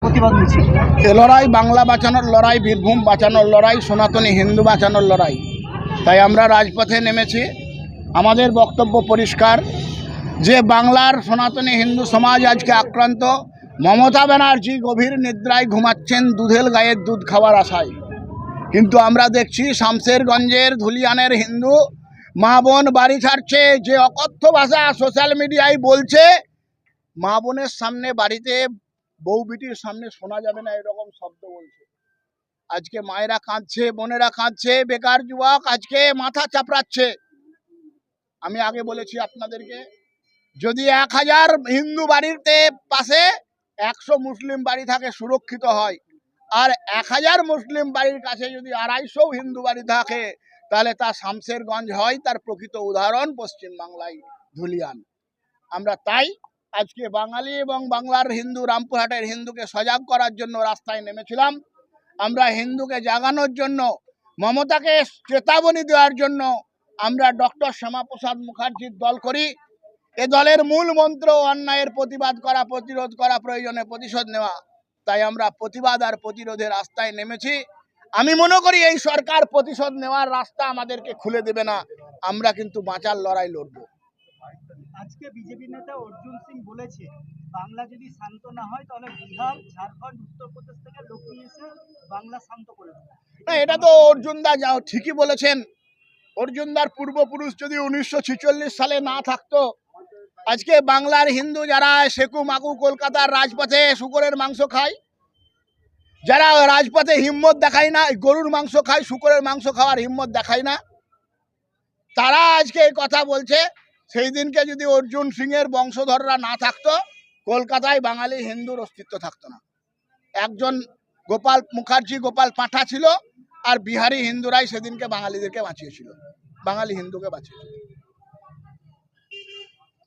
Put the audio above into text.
প্রতিবাদ মিছিল। এ লড়াই বাংলা বাঁচানোর লড়াই, বীরভূম বাঁচানোর লড়াই, সনাতনী হিন্দু বাঁচানোর লড়াই। তাই আমরা রাজপথে নেমেছি। আমাদের বক্তব্য পরিষ্কার যে বাংলার সনাতনী হিন্দু সমাজ আজকে আক্রান্ত। মমতা ব্যানার্জি গভীর নিদ্রায় ঘুমাচ্ছেন দুধেল গায়ের দুধ খাওয়ার আশায়, কিন্তু আমরা দেখছি শামশেরগঞ্জের ধুলিয়ানের হিন্দু মা বোন বাড়ি ছাড়ছে। যে অকথ্য ভাষা সোশ্যাল মিডিয়ায় বলছে, মা বোনের সামনে বাড়িতে বউ বিটির সামনে শোনা যাবে না, এরকম শব্দ বলছে। আজকে মায়েরা কাঁদছে, বোনেরা কাঁদছে, বেকার যুবক আজকে মাথা চাপড়াচ্ছে। আমি আগে বলেছি আপনাদেরকে, যদি 1000 হিন্দু বাড়িতে পাশে 100 মুসলিম বাড়ি থাকে সুরক্ষিত হয়, আর 1000 মুসলিম বাড়ির কাছে যদি 250 হিন্দু বাড়ি থাকে, তাহলে তা শামশেরগঞ্জ হয়। তার প্রকৃত উদাহরণ পশ্চিমবাংলায় ধুলিয়ান। আমরা তাই আজকে বাঙালি এবং বাংলার হিন্দু, রামপুরহাটের হিন্দুকে সজাগ করার জন্য রাস্তায় নেমেছিলাম। আমরা হিন্দুকে জাগানোর জন্য, মমতাকে চেতাবনী দেওয়ার জন্য আমরা ডক্টর শ্যামাপ্রসাদ মুখার্জির দল করি। এ দলের মূল মন্ত্র অন্যায়ের প্রতিবাদ করা, প্রতিরোধ করা, প্রয়োজনে প্রতিশোধ নেওয়া। তাই আমরা প্রতিবাদ আর প্রতিরোধের রাস্তায় নেমেছি। আমি মনে করি এই সরকার প্রতিশোধ নেওয়ার রাস্তা আমাদেরকে খুলে দেবে না। আমরা কিন্তু বাঁচার লড়াই লড়ব। আজকে বিজেপি নেতা অর্জুন সিং বলেছে, বাংলা যদি শান্ত না হয় তাহলে বিহার, ঝাড়খণ্ড, উত্তরপ্রদেশ থেকে লোক নিয়ে এসে বাংলা শান্ত করে দেবে। না, এটা তো অর্জুনদা ঠিকই বলেছেন। অর্জুনদার পূর্বপুরুষ যদি 1946 সালে না থাকতো, আজকে বাংলার হিন্দু যারা সেকু মাকু কলকাতার রাজপথে শুকরের মাংস খায়, যারা রাজপথে হিম্মত দেখায় না, গরুর মাংস খায়, শুকরের মাংস খাওয়ার হিম্মত দেখায় না, তারা আজকে এই কথা বলছে। সেই দিনকে যদি অর্জুন সিং এর বংশধররা না থাকতো, কলকাতায় বাঙালি হিন্দুর অস্তিত্ব থাকতো না। একজন গোপাল মুখার্জি, গোপাল পাঁঠা ছিল, আর বিহারি হিন্দুরাই সেদিনকে বাঙালিদেরকে বাঁচিয়েছিল, বাঙালি হিন্দুকে বাঁচিয়েছিল।